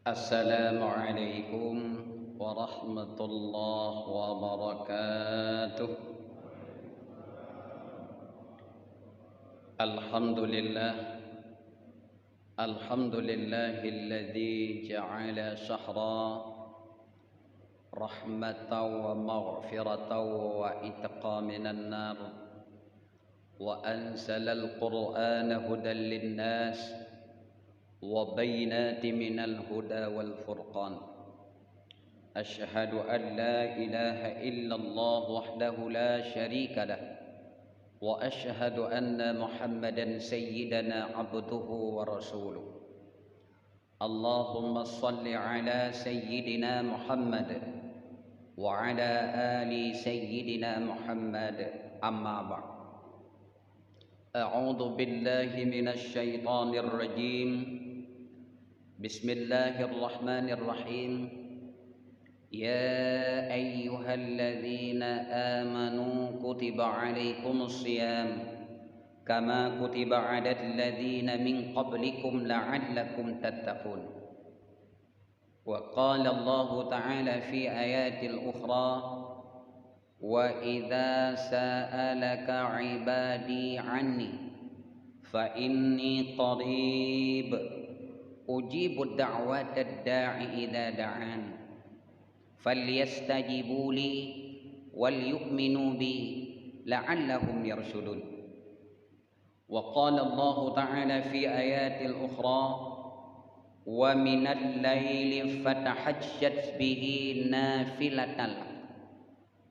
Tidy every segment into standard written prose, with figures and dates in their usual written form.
Assalamualaikum warahmatullahi wabarakatuh. Alhamdulillah, alhamdulillahilladzi ja'ala syahra rahmatan wa maghfiratan wa itqa minan nar wa anzalal qur'ana hudan linnas wa bayyinatin minal huda wal furqan. Asyhadu an la ilaha illallah wahdahu la syarika lah wa asyhadu anna Muhammadan sayyidana abduhu wa rasuluh. Allahumma salli ala sayyidina Muhammad wa ala ali sayyidina Muhammad, amma ba'd. A'udzu billahi minasy syaithanir rajim. Bismillahirrahmanirrahim. Ya ayyuhalladzina amanu kutiba alaikumus syiyam kama kutiba 'alal ladzina min qablikum la'allakum tattaqun. Wa qala Allah ta'ala fi ayatil ukhra wa idza sa'alaka 'ibadi 'anni fa inni qarib ujibu da'watad da'i idza da'an falyastajibu li wal yu'minu bi la'allahum yarshudun. Wa qala Allah ta'ala fi ayatil ukhra wa minal laili fatahajjat bihi nafilatan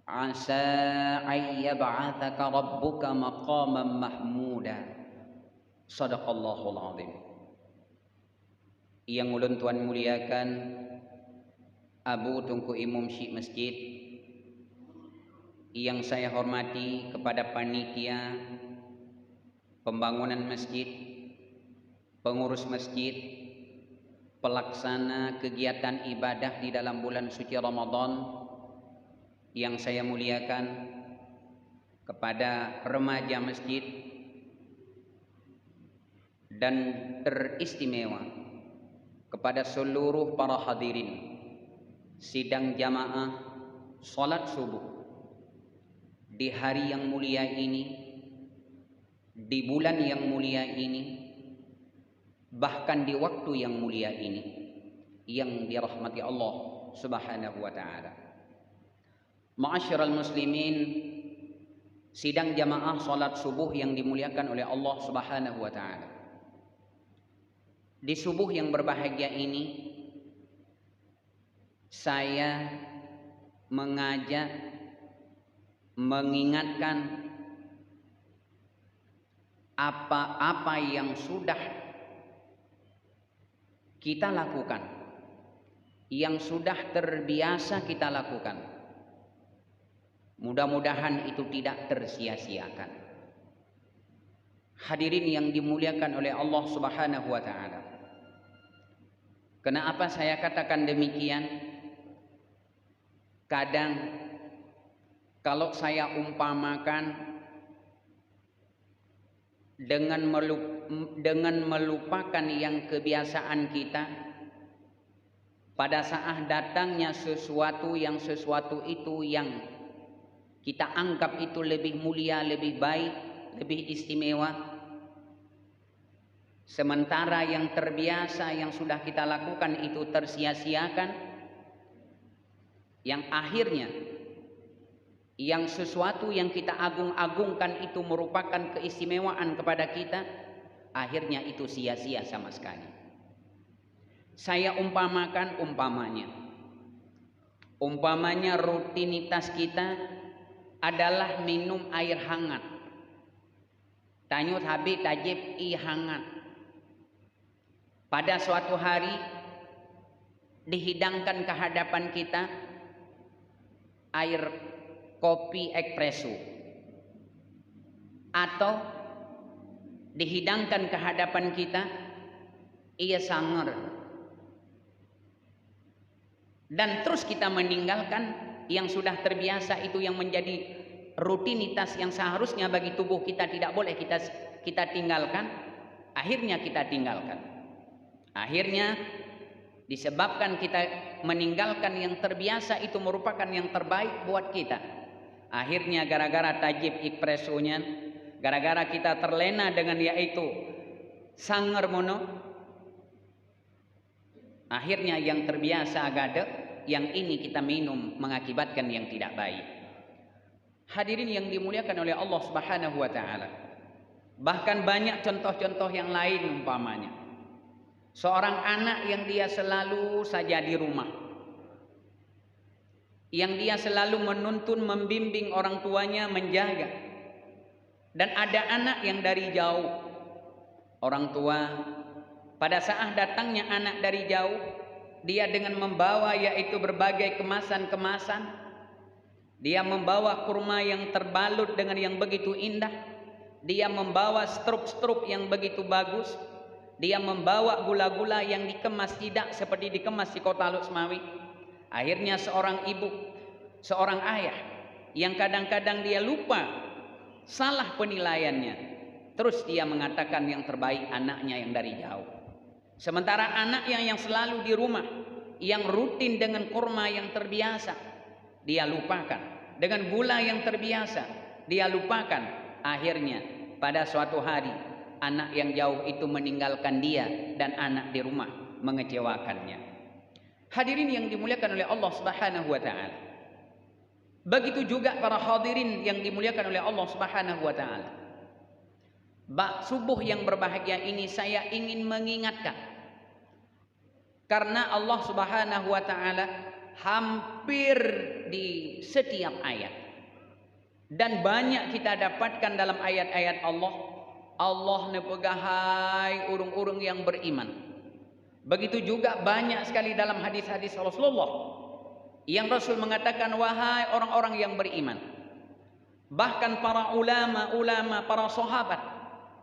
asa ay yab'atsaka rabbuka maqaman mahmuda. Shadaqallahul azim. Yang ulun tuan muliakan Abu Tunku Imam Syekh Masjid, yang saya hormati kepada panitia pembangunan masjid, pengurus masjid, pelaksana kegiatan ibadah di dalam bulan suci Ramadan, yang saya muliakan kepada remaja masjid, dan teristimewa kepada seluruh para hadirin sidang jamaah salat subuh di hari yang mulia ini, di bulan yang mulia ini, bahkan di waktu yang mulia ini, yang dirahmati Allah Subhanahu wa ta'ala. Ma'asyiral muslimin, sidang jamaah salat subuh yang dimuliakan oleh Allah Subhanahu wa ta'ala. Di subuh yang berbahagia ini, saya mengajak, mengingatkan apa-apa yang sudah kita lakukan, yang sudah terbiasa kita lakukan. Mudah-mudahan itu tidak tersia-siakan. Hadirin yang dimuliakan oleh Allah Subhanahu wa ta'ala. Kenapa saya katakan demikian? Kadang kalau saya umpamakan dengan melupakan yang kebiasaan kita, pada saat datangnya sesuatu itu yang kita anggap itu lebih mulia, lebih baik, lebih istimewa, sementara yang terbiasa yang sudah kita lakukan itu tersia-siakan, yang akhirnya yang sesuatu yang kita agung-agungkan itu merupakan keistimewaan kepada kita, akhirnya itu sia-sia sama sekali. Saya umpamakan umpamanya rutinitas kita adalah minum air hangat. Tanyut habis tajib i hangat. Pada suatu hari dihidangkan ke hadapan kita air kopi espresso, atau dihidangkan ke hadapan kita ia sanger, dan terus kita meninggalkan yang sudah terbiasa itu, yang menjadi rutinitas yang seharusnya bagi tubuh kita tidak boleh kita tinggalkan. Akhirnya kita tinggalkan. Akhirnya Disebabkan kita meninggalkan yang terbiasa itu merupakan yang terbaik buat kita. Akhirnya gara-gara tajib ikpresunya, gara-gara kita terlena dengan yaitu sanger mono, akhirnya yang terbiasa agada, yang ini kita minum mengakibatkan yang tidak baik. Hadirin yang dimuliakan oleh Allah Subhanahu wa taala. Bahkan banyak contoh-contoh yang lain umpamanya. Seorang anak yang dia selalu saja di rumah, yang dia selalu menuntun, membimbing orang tuanya, menjaga. Dan ada anak yang dari jauh, orang tua pada saat datangnya anak dari jauh, dia dengan membawa yaitu berbagai kemasan-kemasan, dia membawa kurma yang terbalut dengan yang begitu indah, dia membawa strup-strup yang begitu bagus, dia membawa gula-gula yang dikemas tidak seperti dikemas di kota Luxmawi. Akhirnya seorang ibu, seorang ayah yang kadang-kadang dia lupa, salah penilaiannya, terus dia mengatakan yang terbaik anaknya yang dari jauh. Sementara anaknya yang selalu di rumah, yang rutin dengan kurma yang terbiasa, dia lupakan. Dengan gula yang terbiasa, dia lupakan. Akhirnya pada suatu hari anak yang jauh itu meninggalkan dia dan anak di rumah mengecewakannya. Hadirin yang dimuliakan oleh Allah Subhanahu wa taala. Begitu juga para hadirin yang dimuliakan oleh Allah Subhanahu wa taala. Subuh yang berbahagia ini saya ingin mengingatkan, karena Allah Subhanahu wa taala hampir di setiap ayat dan banyak kita dapatkan dalam ayat-ayat Allah nepegahai urung-urung yang beriman. Begitu juga banyak sekali dalam hadis-hadis Rasulullah yang Rasul mengatakan wahai orang-orang yang beriman. Bahkan para ulama, para sahabat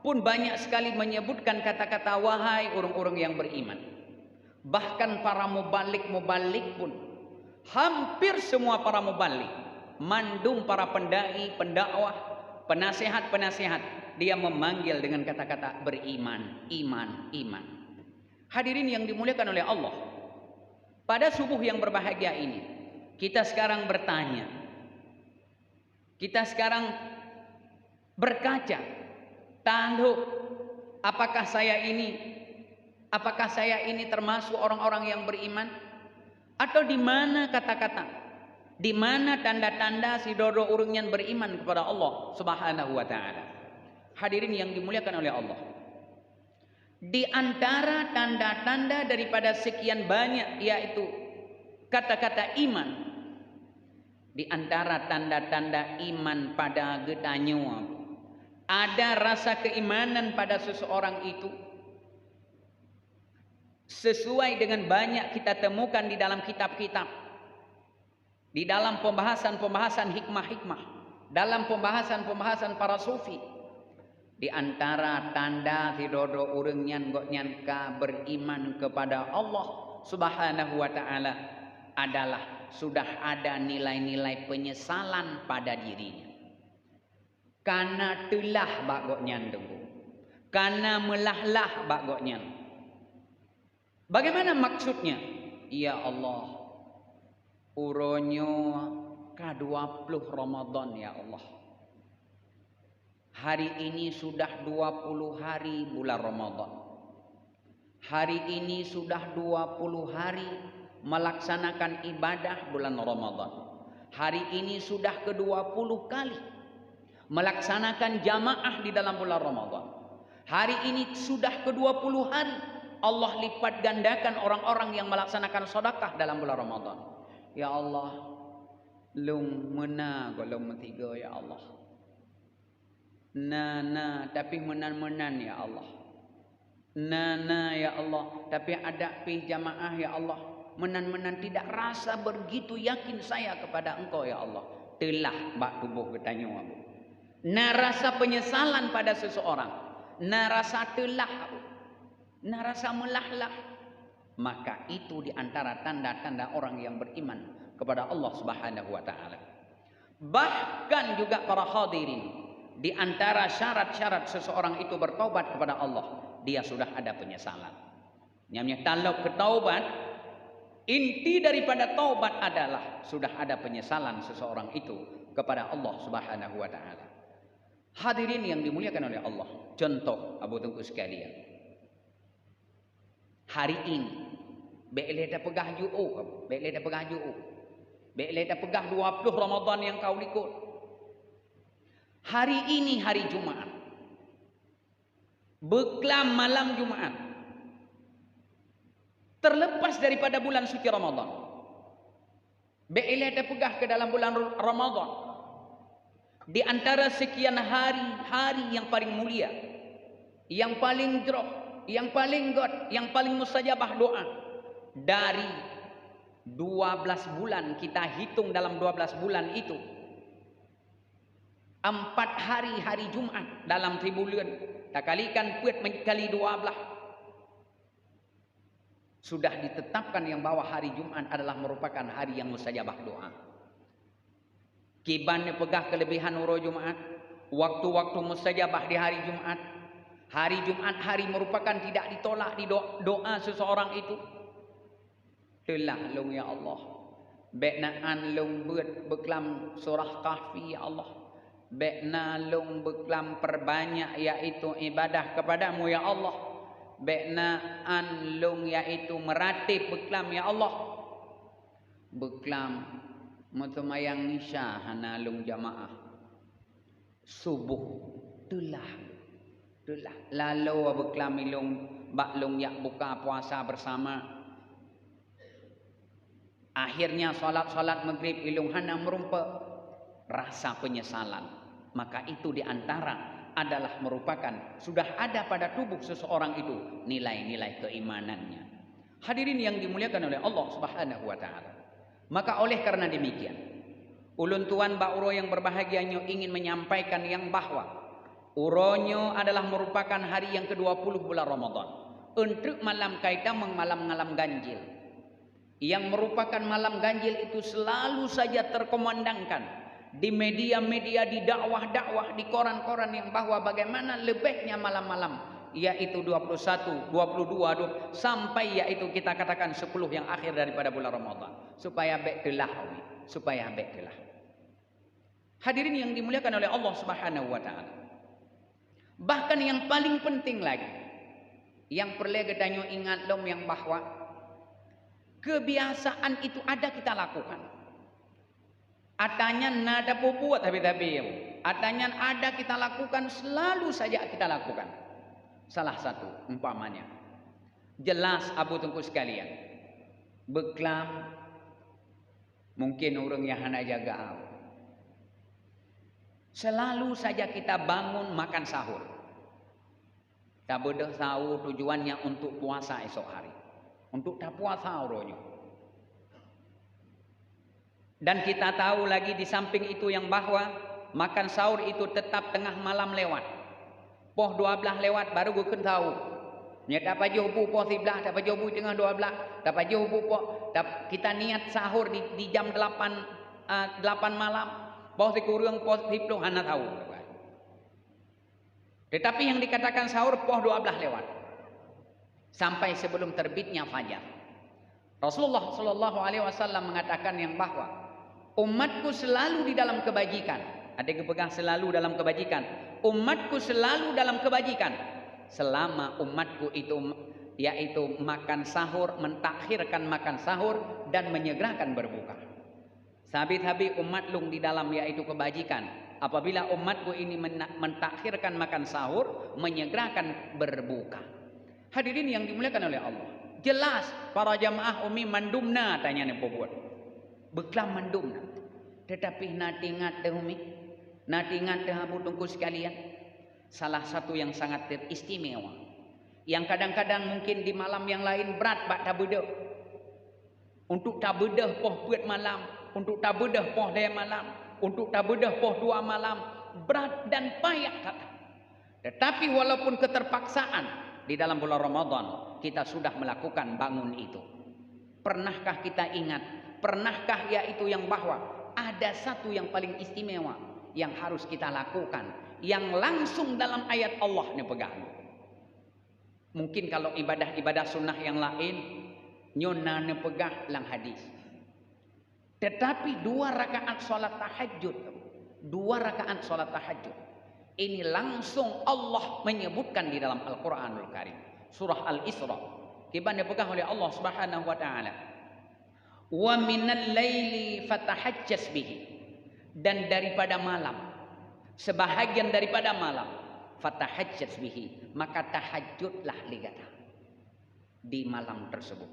pun banyak sekali menyebutkan kata-kata wahai orang-orang yang beriman. Bahkan para mubalik pun, hampir semua para mubalik, mandung para pendai, pendakwah, penasehat, dia memanggil dengan kata-kata beriman, iman. Hadirin yang dimuliakan oleh Allah, pada subuh yang berbahagia ini, kita sekarang bertanya, kita sekarang berkaca, tahu apakah saya ini termasuk orang-orang yang beriman, atau di mana kata-kata, di mana tanda-tanda si dodo urungnya beriman kepada Allah Subhanahu wa taala. Hadirin yang dimuliakan oleh Allah, di antara tanda-tanda daripada sekian banyak yaitu kata-kata iman, di antara tanda-tanda iman pada getanyo ada rasa keimanan pada seseorang itu sesuai dengan banyak kita temukan di dalam kitab-kitab, di dalam pembahasan hikmah-hikmah, dalam pembahasan para sufi. Di antara tanda hidodo urang nyan ka beriman kepada Allah Subhanahu wa taala adalah sudah ada nilai-nilai penyesalan pada dirinya. Karena telah bagok nyan dengku, karena melahlah bagok nyan. Bagaimana maksudnya? Ya Allah, uronyo ka-20 Ramadan ya Allah. Hari ini sudah 20 hari bulan Ramadan. Hari ini sudah 20 hari melaksanakan ibadah bulan Ramadan. Hari ini sudah ke-20 kali melaksanakan jamaah di dalam bulan Ramadan. Hari ini sudah ke-20 hari Allah lipat gandakan orang-orang yang melaksanakan sedekah dalam bulan Ramadan. Ya Allah, lung mena golong metiga ya Allah. Nana tapi menan-menan ya Allah. Nana ya Allah tapi ada pih jamaah ya Allah. Menan-menan tidak rasa begitu yakin saya kepada Engkau ya Allah. Telah bak tubuh ketanya aku. Na rasa penyesalan pada seseorang, na rasa telah, na rasa melahlah, maka itu di antara tanda-tanda orang yang beriman kepada Allah Subhanahu wa taala. Bahkan juga para hadirin, di antara syarat-syarat seseorang itu bertobat kepada Allah, dia sudah ada penyesalan. Namanya kalau ketaubat Inti daripada taubat adalah sudah ada penyesalan seseorang itu kepada Allah Subhanahu wa taala. Hadirin yang dimuliakan oleh Allah, contoh Abu Tengku sekalian. Hari ini Bek dah pegah ju'u, bek dah pegah ju'u. Bek dah pegah 20 Ramadan yang kau ikut. Hari ini hari Jumaat. Beklam malam Jumaat. Terlepas daripada bulan suci Ramadan. Bek dah pegah ke dalam bulan Ramadan. Di antara sekian hari yang paling mulia, yang paling droh, yang paling god, yang paling mustajabah doa. Dari 12 bulan kita hitung dalam 12 bulan itu 4 hari Jumat dalam tribulan. Tak kalikan puet kali 12. Sudah ditetapkan yang bahwa hari Jumat adalah merupakan hari yang mustajabah doa. Kiban pegah kelebihan uro Jumat, waktu-waktu mustajabah di hari Jumat. Hari Jumat hari merupakan tidak ditolak di doa seseorang itu. Telah long ya Allah. Bek naan long beklam surah Kahfi ya Allah. Bek na long beklam perbanyak yaitu ibadah kepadamu ya Allah. Bek naan long yaitu meratib beklam ya Allah. Beklam mutamayang isya hana long jamaah. Subuh telah lalu beklam ilung baklong yak buka puasa bersama. Akhirnya salat maghrib ilung hana merumpa rasa penyesalan. Maka itu diantara adalah merupakan sudah ada pada tubuh seseorang itu nilai-nilai keimanannya. Hadirin yang dimuliakan oleh Allah Subhanahu wa taala. Maka oleh karena demikian, ulun tuan Ba'uro yang berbahagianya ingin menyampaikan yang bahwa uronyo adalah merupakan hari yang ke-20 bulan Ramadan. Untuk malam kaitan malam ganjil. Yang merupakan malam ganjil itu selalu saja terkomandangkan di media-media, di dakwah-dakwah, di koran-koran yang bahwa bagaimana lebihnya malam-malam, yaitu 21, 22, sampai yaitu kita katakan 10 yang akhir daripada bulan Ramadan. Supaya beklah. Hadirin yang dimuliakan oleh Allah Subhanahu wa taala. Bahkan yang paling penting lagi, yang perlu kita ingat dong yang bahwa kebiasaan itu ada kita lakukan. Adanya nada buat tapi adanya ada kita lakukan, selalu saja kita lakukan. Salah satu umpamanya, jelas Abu Tengku sekalian, beklam mungkin orang yang hana jaga. Selalu saja kita bangun makan sahur. Tak bedah sahur tujuannya untuk puasa esok hari. Untuk tak puasa uronyo. Dan kita tahu lagi di samping itu yang bahwa makan sahur itu tetap tengah malam lewat. Poh 12 lewat baru gue tahu. Nya dapat jobu poh 11, dapat jobu tengah 12, dapat jobu poh kita niat sahur di jam 8 malam. Poh dikurang poh 10 hana tahu. Tetapi yang dikatakan sahur poh 12 lewat. Sampai sebelum terbitnya fajar. Rasulullah sallallahu alaihi wasallam mengatakan yang bahwa umatku selalu di dalam kebajikan. Ada yang pegang selalu dalam kebajikan. Umatku selalu dalam kebajikan selama umatku itu yaitu makan sahur, mentakhirkan makan sahur dan menyegerakan berbuka. Sabit-habis umat lung di dalam yaitu kebajikan. Apabila umatku ini mentakhirkan makan sahur, menyegerakan berbuka. Hadirin yang dimuliakan oleh Allah. Jelas para jamaah umi mandumna tanya ni buat. Beklam mandumna. Tetapi nati ingat deh umi. Nati ingat deh Abu Tengku sekalian. Salah satu yang sangat teristimewa. Yang kadang-kadang mungkin di malam yang lain berat bak tabedah. Untuk tabedah poh buat malam. Untuk tabedah poh dia malam. Untuk tabedah poh 2 malam. Berat dan payah kata. Tetapi walaupun keterpaksaan. Di dalam bulan Ramadan kita sudah melakukan bangun itu. Pernahkah kita ingat? Pernahkah yaitu yang bahwa ada satu yang paling istimewa yang harus kita lakukan, yang langsung dalam ayat Allah ni pegang. Mungkin kalau ibadah-ibadah sunnah yang lain Nyona ne pegah lang hadis. Tetapi 2 rakaat solat tahajud, 2 rakaat solat tahajud ini langsung Allah menyebutkan di dalam Al-Quranul Karim, surah Al-Isra. Kibana pegang oleh Allah Subhanahu wa taala. Wa minal laili fatahajjas bihi, dan daripada malam, sebahagian daripada malam, fatahajjas bihi, maka tahajudlah ligata di malam tersebut.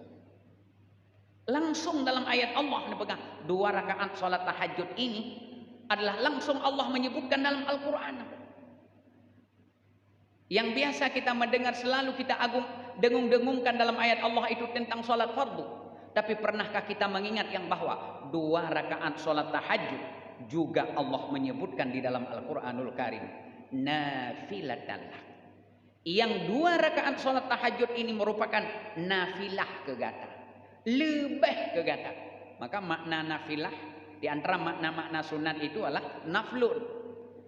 Langsung dalam ayat Allah dipegang 2 rakaat salat tahajud ini adalah langsung Allah menyebutkan dalam Al-Quran. Yang biasa kita mendengar selalu kita dengung-dengungkan dalam ayat Allah itu tentang salat fardu. Tapi pernahkah kita mengingat yang bahwa 2 rakaat salat tahajud juga Allah menyebutkan di dalam Al-Quranul Karim nafilatan. Yang 2 rakaat salat tahajud ini merupakan nafilah kegata, lebih kegata. Maka makna nafilah di antara makna-makna sunat itu adalah naflun.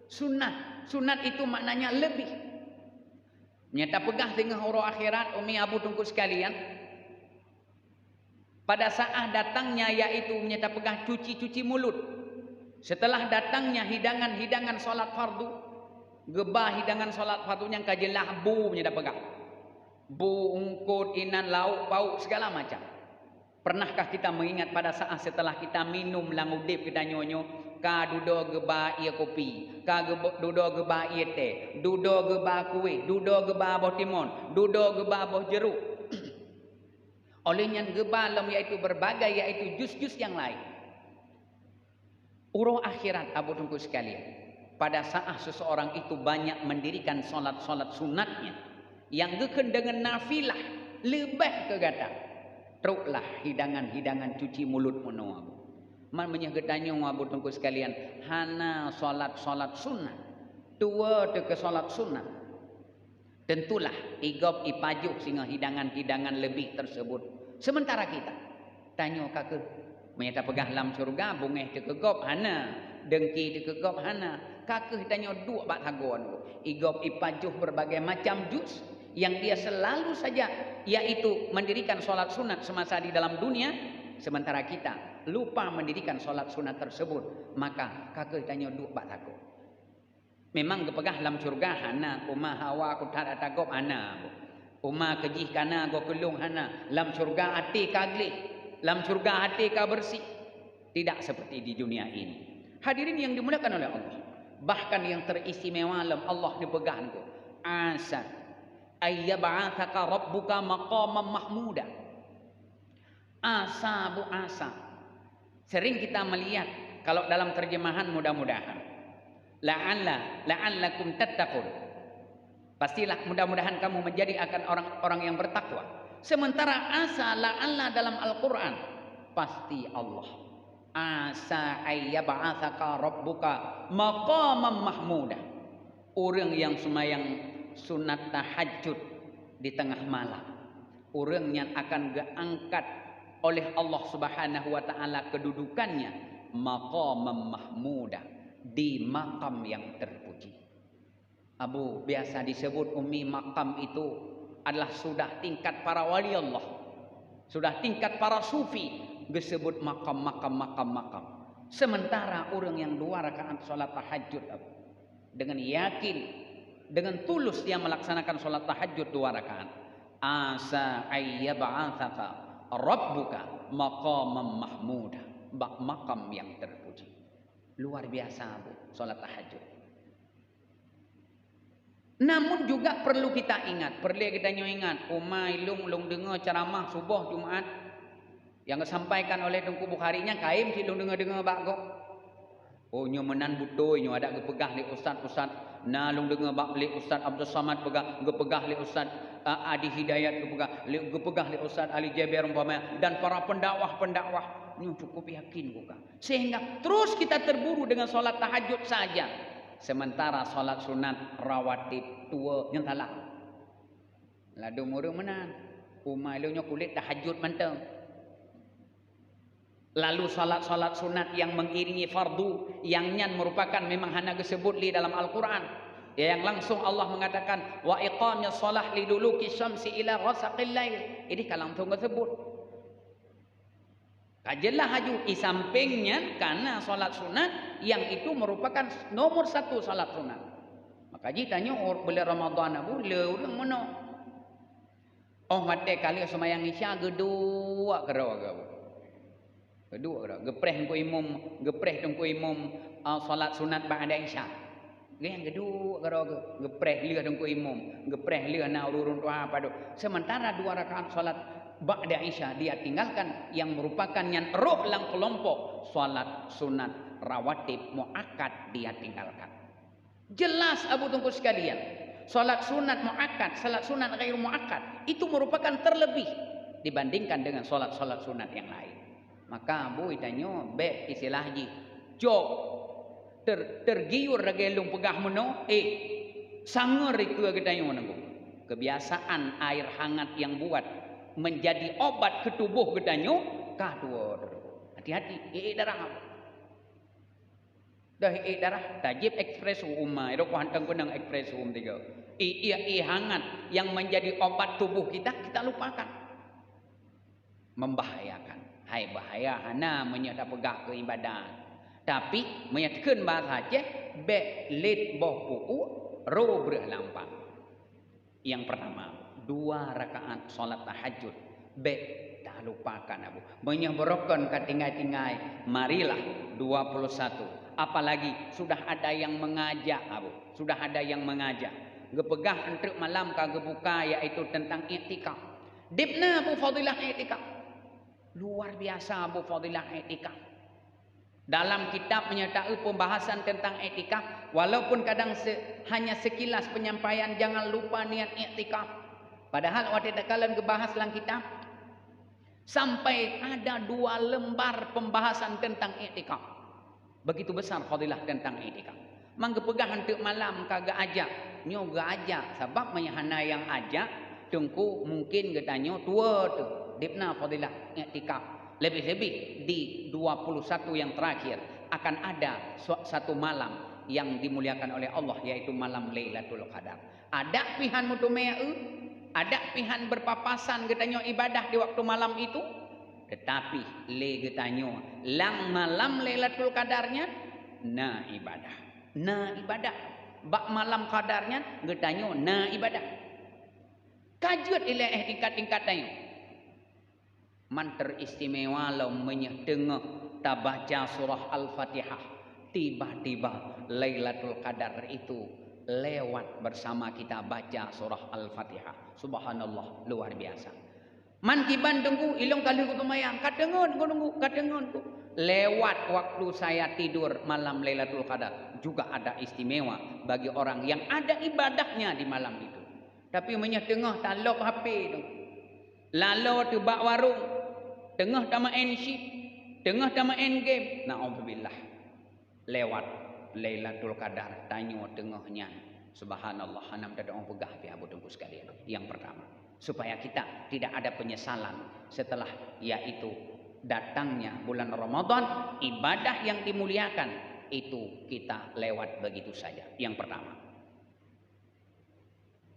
Sunat itu maknanya lebih. Nyata pegah tengah huru akhirat umi abu tungku sekalian. Pada saat datangnya yaitu nyata pegah cuci mulut. Setelah datangnya hidangan solat fardu, gebah hidangan solat fardu yang kajelah bu nyata pegah. Bu, ungkut, inan, lauk, pauk segala macam. Pernahkah kita mengingat pada saat setelah kita minum langudip kita nyonyo, ka dudo geba ia kopi, ka dudo geba ia teh, dudo geba kue, dudo geba boh timun, dudo geba boh jeruk. Olehnya geba lam yaitu berbagai yaitu jus-jus yang lain. Uruh akhirat abu tungku sekalian. Pada saat seseorang itu banyak mendirikan solat-solat sunatnya yang geken dengan nafilah lebih kegata. Teruklah hidangan-hidangan cuci mulut menuabu. Man menyegetanya abu tungku sekalian. Hana solat-solat sunat. Tua ke solat sunat. Tentulah igop ipajuk sehingga hidangan-hidangan lebih tersebut. Sementara kita tanya kakek, menyata pegah lam surga bungeh tekegop hana, dengki tekegop hana. Kakek tanya 2 bat hagon. Igop ipajuk berbagai macam jus yang dia selalu saja yaitu mendirikan solat sunat semasa di dalam dunia, sementara kita lupa mendirikan solat sunat tersebut. Maka kakek tanya 2 bat hagon. Memang kepegah lam surga hana, umah hawa kutat atagop hana. Umah kejih kana go kelung hana. Lam surga hati kagli, lam surga hati ka bersih. Tidak seperti di dunia ini. Hadirin yang dimuliakan oleh Allah. Bahkan yang teristimewa dalam Allah dipegang tu. Asa ayyab'athaka rabbuka maqaman mahmuda. Asa bu asa. Sering kita melihat kalau dalam terjemahan mudah-mudahan la'allakum tattaqun. Pastilah mudah-mudahan kamu menjadi akan orang-orang yang bertakwa. Sementara asa la'alla dalam Al-Quran pasti Allah. Asa ayyab'athaka rabbuka maqaman mahmuda. Orang yang semayang sunat tahajud di tengah malam, orang yang akan diangkat oleh Allah Subhanahu wa taala kedudukannya maqaman mahmuda, di makam yang terpuji. Abu biasa disebut umi makam itu adalah sudah tingkat para wali Allah, sudah tingkat para sufi, disebut makam. Sementara orang yang 2 rakaat salat tahajud dengan yakin, dengan tulus dia melaksanakan salat tahajud 2 rakaat. Asa ayyab'athaka rabbuka maqaman mahmuda, makam yang terpuji. Luar biasa Bu salat tahajud. Namun juga perlu kita ingat, umai lung dengar ceramah subuh Jumaat yang disampaikan oleh Tengku Bukharinya kaim si lung dengar bak. Oh nyo menan butoy nyo ada gepegah li ustaz na lung dengar bak li Ustaz Abdul Samad gepegah li Ustaz Adi Hidayat gepegah li Ustaz Ali Jaber umpamanya dan para pendakwah nyo cukup yakin bukan. Sehingga terus kita terburu dengan solat tahajud saja. Sementara solat sunat rawatib tua yang salah. Ladu murung menan. Umai lu nyo kulit tahajud manteng. Lalu salat-salat sunat yang mengiringi fardu yang nyan merupakan memang hanya disebut di dalam Al-Quran. Yang langsung Allah mengatakan wa iqamnya salah liduluki syamsi ila ghasaqil lail. Ini kalau langsung disebut. Kajelah haju i sampingnya karena solat sunat yang itu merupakan nomor satu solat sunat. Maka ji tanya bila Ramadan abu le urang mana? Oh mate kali semayang isya gedua kerawa gabu. Kedua kerawa. Gepreh tungku imam solat sunat ba'da isya. Yang kedua kerawa gepreh lihat tungku imam, gepreh lihat na urun tua apa tu. Sementara 2 rakaat solat ba'da isya dia tinggalkan yang merupakan yang roh lang kelompok solat sunat rawatib muakkad dia tinggalkan. Jelas Abu Tungku sekalian, salat sunat muakkad, salat sunat ghair muakkad itu merupakan terlebih dibandingkan dengan salat-salat sunat yang lain. Maka Abu itanyo be istilah ji, jok tergiur ragelung pegah meno, sangar iku getanyo nanggo. Kebiasaan air hangat yang buat menjadi obat ke tubuh getanyo kadua. Hati-hati, darah. Dah darah tajib ekspres umma itu kuantang kunang ekspres tiga hangat yang menjadi obat tubuh kita lupakan, membahayakan. Hai bahaya hana menyata pegah ke ibadah tapi menyatakan bahasa je be lit boh buku ro berlampang. Yang pertama 2 rakaat solat tahajud be tak lupakan Abu menyebrokan katinggai-tinggai marilah 21. Apalagi sudah ada yang mengajak Abu, sudah ada yang mengajak gepegah untuk malam kagak buka yaitu tentang i'tikaf. Dibna Abu fadilah i'tikaf. Luar biasa Abu fadilah i'tikaf. Dalam kitab menyertai pembahasan tentang i'tikaf, walaupun kadang hanya sekilas penyampaian jangan lupa niat i'tikaf. Padahal waktu kalian gebahas dalam kitab sampai ada 2 lembar pembahasan tentang i'tikaf. Begitu besar fadilah tentang i'tikaf. Mangga pegah untuk malam kagak ajak, nyo ga ajak sebab menyahana yang ajak tungku mungkin getanyo tua tu. Dipna fadilah i'tikaf. Lebih-lebih di 21 yang terakhir akan ada satu malam yang dimuliakan oleh Allah yaitu malam Lailatul Qadar. Ada pihan mutumeu, ada pihan berpapasan getanyo ibadah di waktu malam itu. Tetapi le getanyo lang malam Lailatul Qadarnya na ibadah bak malam qadarnya getanyo na ibadah kajut ile tingkat-tingkatannya man teristimewa lo menyedengah tabaca surah Al-Fatihah tiba-tiba Lailatul Qadar itu lewat bersama kita baca surah Al-Fatihah. Subhanallah, luar biasa. Man kiban tunggu ilong kali ku tumayang kadengon ku nunggu kadengon ku lewat waktu saya tidur malam Lailatul Qadar juga ada istimewa bagi orang yang ada ibadahnya di malam itu. Tapi menyetengah talok HP tu. Lalu tu bak warung, tengah tama main ship, tengah tama main game. Nauzubillah. Lewat Lailatul Qadar tanyo tengahnya. Subhanallah, hanam tada orang pegah pi abu tunggu sekalian. Yang pertama, supaya kita tidak ada penyesalan setelah yaitu datangnya bulan Ramadan, ibadah yang dimuliakan itu kita lewat begitu saja. Yang pertama.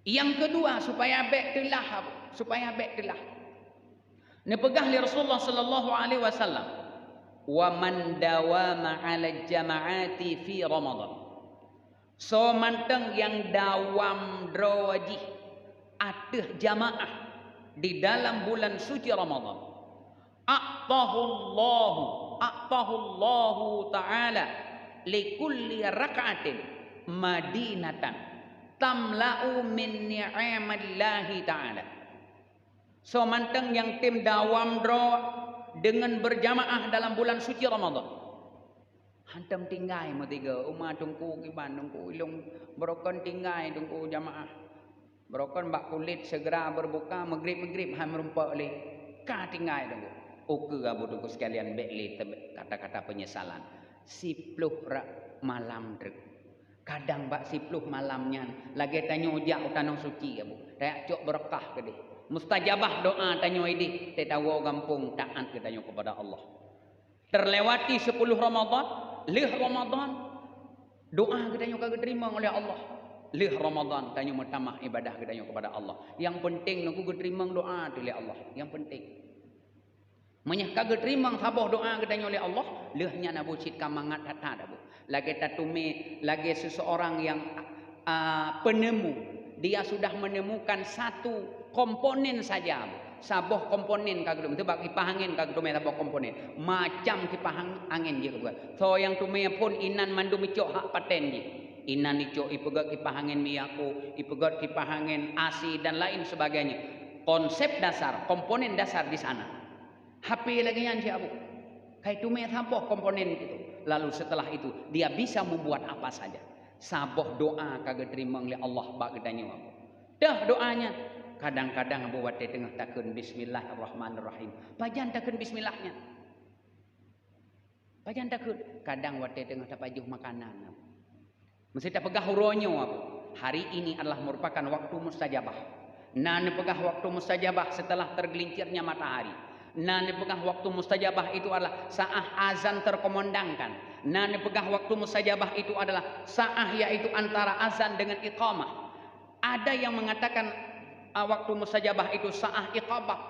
Yang kedua, supaya baik telah. Nepegah li Rasulullah sallallahu alaihi wasallam, "Wa man dawama 'ala jama'ati fi Ramadan." So manteng yang dawam drawajih ateh jamaah di dalam bulan suci Ramadan. A'tahullahu ta'ala likulli raka'atin madinatan tamla'u min ni'amillahi ta'ala. So manteng yang tim dawam draw dengan berjamaah dalam bulan suci Ramadan. Hantam tinggai matiga umma tungku kiban tungku ilung berokon tinggai tungku jamaah. Berokon bak kulit segera berbuka maghrib ham rumpa oleh ka tinggai tunggu. Oke abu tungku sekalian bekli kata-kata penyesalan. 10 malam drek. Kadang bak 10 malamnya lagi tanya ujak utanong suci abu. Dak cok berkah ke deh. Mustajabah doa tanyo idi tetawa gampung taat ke tanyo kepada Allah. Terlewati 10 Ramadan, lih Ramadan doa ke tanyo kagak terima oleh Allah. Lih Ramadan tanyo mentamah ibadah ke tanyo kepada Allah. Yang penting nunggu terima doa oleh Allah. Yang penting. Menyah kagak terima sabah doa katanya oleh Allah, lehnya nabu cit kamangat hata dabu. Lagi tatume, lagi seseorang yang penemu, dia sudah menemukan satu komponen saja. Sabah komponen kagak tu bagi pahangin kagak tume sabah komponen. Macam kipahang angin je kagak. So yang tume pun inan mandu micok hak paten je. Inan icok ipegat kipahangin miyako, ipegat kipahangin asi dan lain sebagainya. Konsep dasar, komponen dasar di sana. HP lagi yang siapa? Kayak tume sabah komponen itu. Lalu setelah itu dia bisa membuat apa saja. Sabah doa kagak terima oleh Allah bak gedanya apa. Dah doanya. Kadang-kadang abu wate tengah takun bismillahirrahmanirrahim. Pajan takun bismillahnya. Pajan takun. Kadang wate tengah tapajuh makanan. Mesti tak pegah huronyo apa. Hari ini adalah merupakan waktu mustajabah. Nah, pegah waktu mustajabah setelah tergelincirnya matahari. Nah, pegah waktu mustajabah itu adalah saat azan terkumandangkan. Nah, pegah waktu mustajabah itu adalah saat yaitu antara azan dengan iqamah. Ada yang mengatakan waktu mustajabah itu saat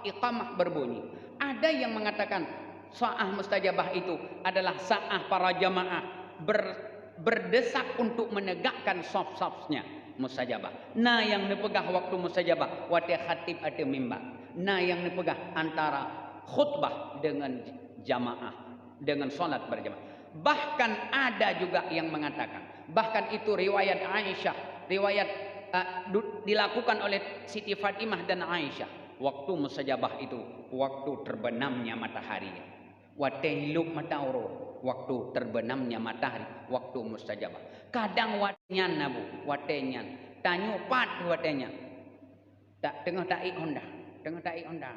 iqamah berbunyi. Ada yang mengatakan saat mustajabah itu adalah saat para jamaah berdesak untuk menegakkan saf-safnya mustajabah. Nah, yang dipegah waktu mustajabah wate khatib atau mimbar. Nah, yang dipegah antara khutbah dengan jamaah, dengan solat berjamaah. Bahkan ada juga yang mengatakan, bahkan itu riwayat Aisyah, riwayat dilakukan oleh Siti Fatimah dan Aisyah. Waktu mustajabah itu waktu terbenamnya matahari. Watehiluk matauro, waktu terbenamnya matahari, waktu mustajabah. Kadang watenya nabu, watenya tanyo pat watenya. Tak tengah taik Honda, tengah taik Honda.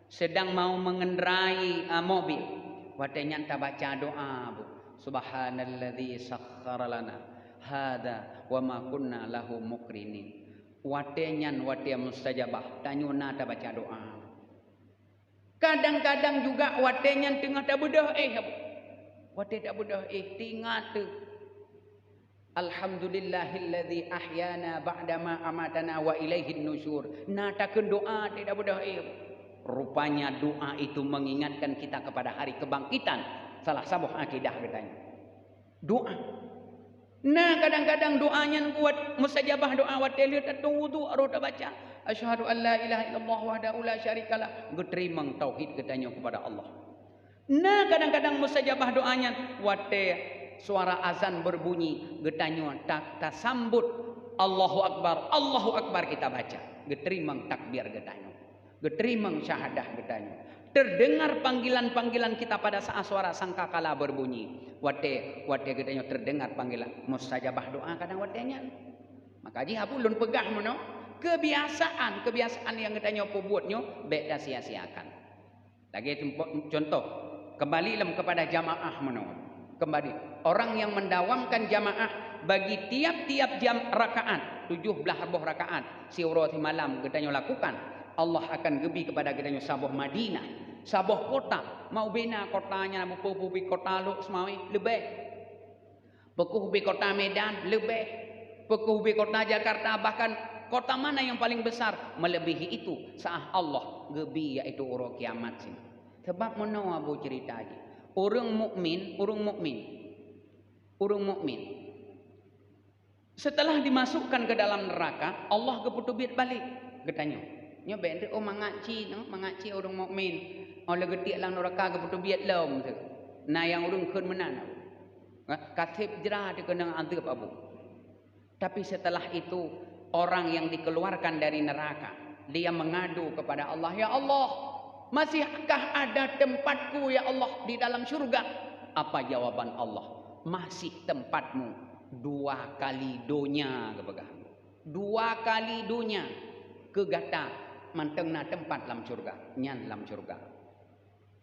Sedang mau mengendarai mobil, watenya tak baca doa, bu. Subhanalladzi sakhkhara lana hada wa ma kunna lahu muqrinin. Watenyan watia mustajabah, tanyuna tak baca doa. Kadang-kadang juga watenyan tengah tak bedah wate tak bedah tingat tu. Alhamdulillahilladzi ahyana ba'dama amatana wa ilaihin nusyur. Nah takkan doa tidak bedah Rupanya doa itu mengingatkan kita kepada hari kebangkitan. Salah satu akidah katanya. Doa. Nah kadang-kadang doanya kuat mustajabah doa watelir tunggu tu arota baca asyhadu an la ilaha illallah wahdahu la syarikalah geterimang tauhid katanya kepada Allah. Nah kadang-kadang mustajabah doanya wate suara azan berbunyi getanya tak sambut Allahu akbar kita baca geterimang takbir getanya geterimang syahadah getanya. Terdengar panggilan-panggilan kita pada saat suara sangkakala berbunyi. Wate gedenya terdengar panggilan mustajabah doa kadang watenya. Maka ji hapulun pegah mono kebiasaan yang gedenya buatnya beda sia-siakan. Lagi contoh kembali kepada jamaah mono. Kembali orang yang mendawamkan jamaah bagi tiap-tiap jam rakaat 17 rakaat siurati malam gedenya lakukan. Allah akan gebi kepada gedenya sabuh Madinah. Sabuh kota mau bina kotanya bupi kota lu semawi lebih bupi kota Medan lebih bupi kota Jakarta bahkan kota mana yang paling besar melebihi itu saat Allah gebi yaitu urang kiamat sini. Sebab mana abu cerita aja orang mukmin setelah dimasukkan ke dalam neraka Allah keputubit balik katanya nya bende mangaci orang mukmin oleh getik lang neraka ke putu biat lom tu nah yang urung keun menan katib jerah dia kena azab abu. Tapi setelah itu orang yang dikeluarkan dari neraka dia mengadu kepada Allah, ya Allah masihkah ada tempatku ya Allah di dalam surga? Apa jawaban Allah? Masih tempatmu 2 kali dunia kepegang 2 kali dunia kegata mantengna tempat dalam surga nyan dalam surga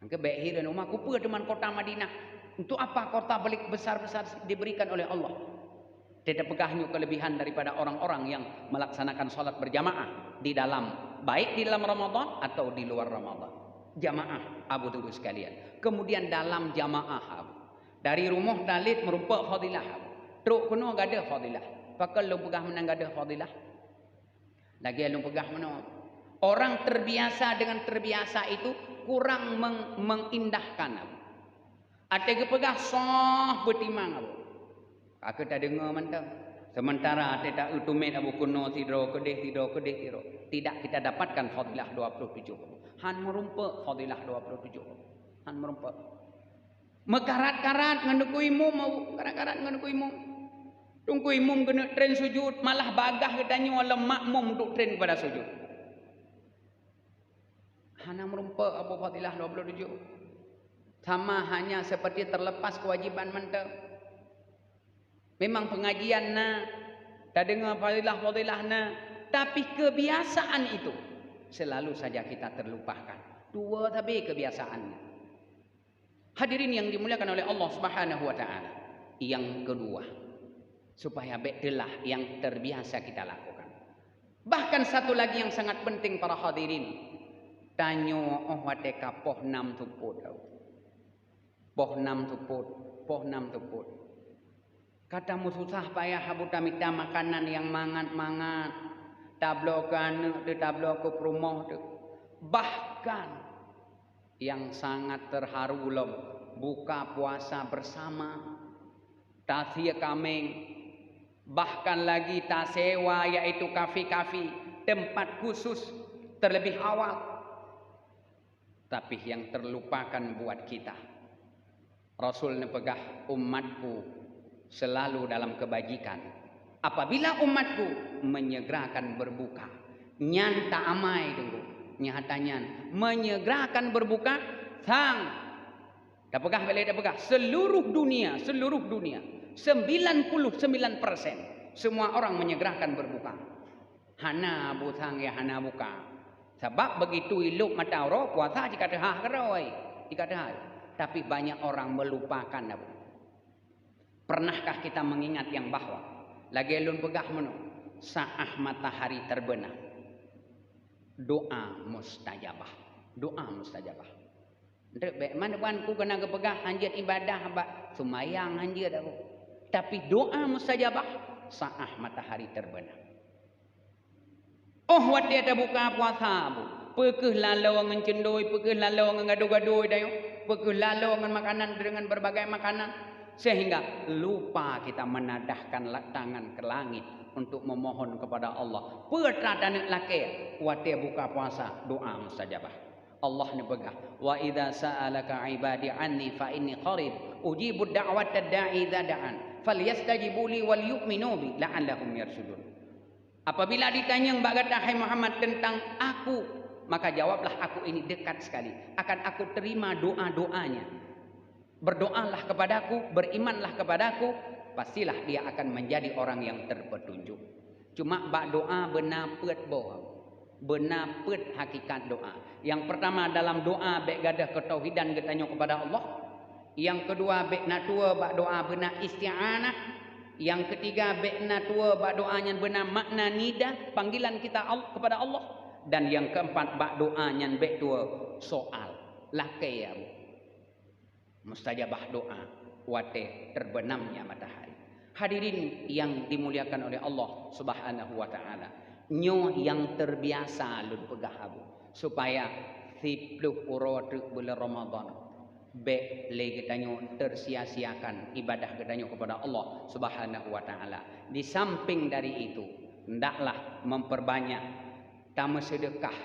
angke baik dan rumah kupu teman kota Madinah untuk apa kota balik besar-besar diberikan oleh Allah tidak pegahnya kelebihan daripada orang-orang yang melaksanakan salat berjamaah di dalam baik di dalam Ramadan atau di luar Ramadan jamaah abu tunggu sekalian kemudian dalam jamaah dari rumah dalit merupakan fadilah truk kuno gada fadilah pakal lu pegah menang gada fadilah lagi lu pegah mana Orang terbiasa dengan terbiasa itu kurang mengindahkan. Ada kepegah sah betimang. Aku tak dengar mantap. Sementara ada tak utumet abu kuno tidro kedeh. Tidak kita dapatkan fadilah 27. Han merumpa fadilah 27. Han merumpa. Mekarat-karat nganduku imum mau karat-karat nganduku imum. Tungku imum kena tren sujud, malah bagah katanya wala makmum untuk tren pada sujud. Hana merumpa Abu Fadilah 27. Sama hanya seperti terlepas kewajiban mantap. Memang pengajian na, tak dengar fadilah na, tapi kebiasaan itu selalu saja kita terlupakan. Dua tapi kebiasaannya. Hadirin yang dimuliakan oleh Allah Subhanahu wa taala. Yang kedua, supaya betulah yang terbiasa kita lakukan. Bahkan satu lagi yang sangat penting para hadirin. Tanyo wateka poh 6 tuput. Poh 6 tuput. Kata susah payah habuta minta makanan yang mangat-mangat. Tablo kan de tablo ke rumah tu. Bahkan yang sangat terharu lom buka puasa bersama. Tasia kameng. Bahkan lagi tak sewa yaitu kafe-kafe, tempat khusus terlebih awal. Tapi yang terlupakan buat kita. Rasul nepegah umatku selalu dalam kebajikan. Apabila umatku menyegerakan berbuka, nyanta amai tunggu. Nyatanya menyegerakan berbuka, sang dah pegah seluruh dunia 99% semua orang menyegerakan berbuka. Hana butang ya hana buka. Sebab begitu iluk mata orang puasa jika dah keroi, jika dah. Tapi banyak orang melupakan. Pernahkah kita mengingat yang bahwa lagi lun pegah menu saat matahari terbenam, doa mustajabah. Ndek mana ban ku kena kepegah anjir ibadah ba sumayang anjir dah. Tapi doa mustajabah saat matahari terbenam. Oh wat dia dah buka puasa bu. Pekeh lalau ngan cendoi, pekeh lalau ngan gaduh-gaduh dayo, pekeh lalau ngan makanan dengan berbagai makanan sehingga lupa kita menadahkan tangan ke langit untuk memohon kepada Allah. Pertadanak laki wat dia buka puasa doa mustajabah. Allah ni pegah wa idza sa'alaka ibadi anni fa inni qarib ujibu da'watad da'i idza da'an falyastajibu li wal yu'minu bi la'allahum yarshudun. Apabila ditanya mbak kata hai Muhammad tentang aku, maka jawablah aku ini dekat sekali, akan aku terima doa-doanya. Berdoalah kepadaku, berimanlah kepadaku, pastilah dia akan menjadi orang yang terpetunjuk. Cuma bak doa benar pet bohong. Benar pet hakikat doa. Yang pertama dalam doa bek gadah ketauhidan getanya kepada Allah. Yang kedua bek natua bak doa benar isti'anah. Yang ketiga bek natua bak doanya benar makna nida, panggilan kita kepada Allah. Dan yang keempat bak doanya bek tua soal. Lakai ya bu. Mustajabah doa wate terbenamnya matahari. Hadirin yang dimuliakan oleh Allah Subhanahu wa taala. Nyo yang terbiasa lun pegah abu supaya 10 urut bulan Ramadan be le getanyo tersia-siakan ibadah getanyo kepada Allah Subhanahu wa taala. Di samping dari itu hendaklah memperbanyak tamu sedekah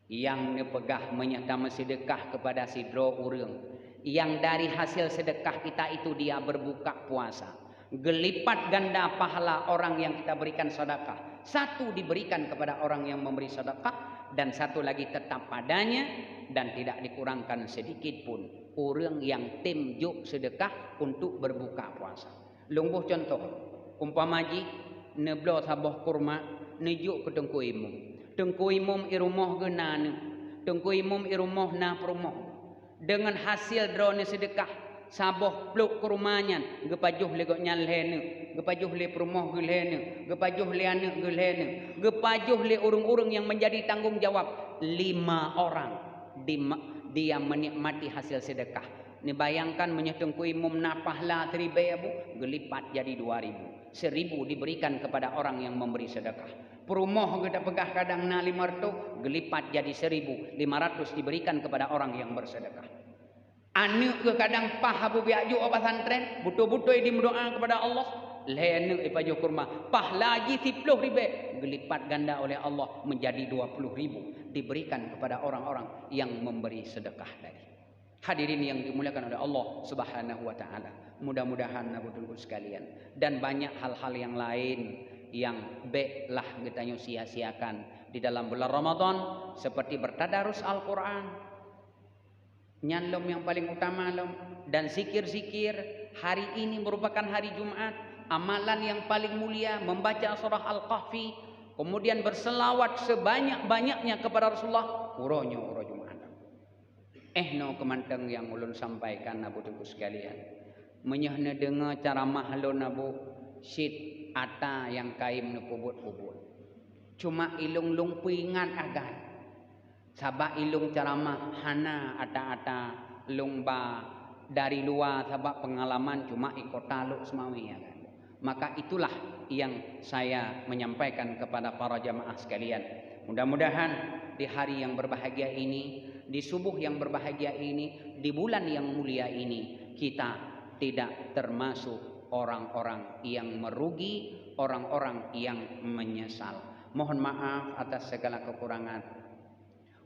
yang nepegah menyatakan sedekah kepada sidro urang yang dari hasil sedekah kita itu dia berbuka puasa. Gelipat ganda pahala orang yang kita berikan sedekah. Satu diberikan kepada orang yang memberi sedekah dan satu lagi tetap padanya dan tidak dikurangkan sedikit pun orang yang temjuk sedekah untuk berbuka puasa. Lungguh contoh, umpamaji neblo sabah kurma nejuk ke tengku imum. Tengku imum irumah genana, tengku imum irumah na perumah. Dengan hasil drone sedekah saboh pluk ke rumahnya gepajuh le goknyal hene gepajuh le perumah gelene gepajuh le anak gelene gepajuh le urung-urung yang menjadi tanggung jawab 5 orang dia menikmati hasil sedekah. Ni bayangkan menyetengku imum napahla 1000 gelipat jadi 2000. 1000 diberikan kepada orang yang memberi sedekah. Perumoh kita pegah kadang na 500, gelipat jadi 1.500 diberikan kepada orang yang bersedekah. Anu ke kadang pah habu biaju pesantren, butuh-butuh di berdoa kepada Allah. Lene ipajo kurma, pah lagi 10.000, gelipat ganda oleh Allah menjadi 20.000 diberikan kepada orang-orang yang memberi sedekah tadi. Hadirin yang dimuliakan oleh Allah Subhanahu wa taala. Mudah-mudahan Nabi sekalian dan banyak hal-hal yang lain yang lah kita sia-siakan di dalam bulan Ramadan seperti bertadarus Al-Qur'an. Nyalom yang paling utama dan zikir-zikir. Hari ini merupakan hari Jumat, amalan yang paling mulia membaca surah Al-Kahfi, kemudian berselawat sebanyak-banyaknya kepada Rasulullah. Uronyo uro Jumat. No kemanteng yang ulun sampaikan nabu tunggu sekalian. Menyahna dengar cara mahlun nabu sit ata yang kaim nepubut-pubut. Cuma ilung lungpingan agan. Sabak ilung ceramah hana ata-ata lungba dari luar sabak pengalaman cuma ikut taluk semawi ya kan. Maka itulah yang saya menyampaikan kepada para jamaah sekalian. Mudah-mudahan di hari yang berbahagia ini, di subuh yang berbahagia ini, di bulan yang mulia ini, kita tidak termasuk orang-orang yang merugi, orang-orang yang menyesal. Mohon maaf atas segala kekurangan.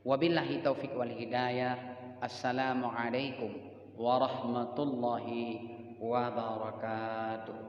Wabillahi taufiq wal hidayah. Assalamualaikum warahmatullahi wabarakatuh.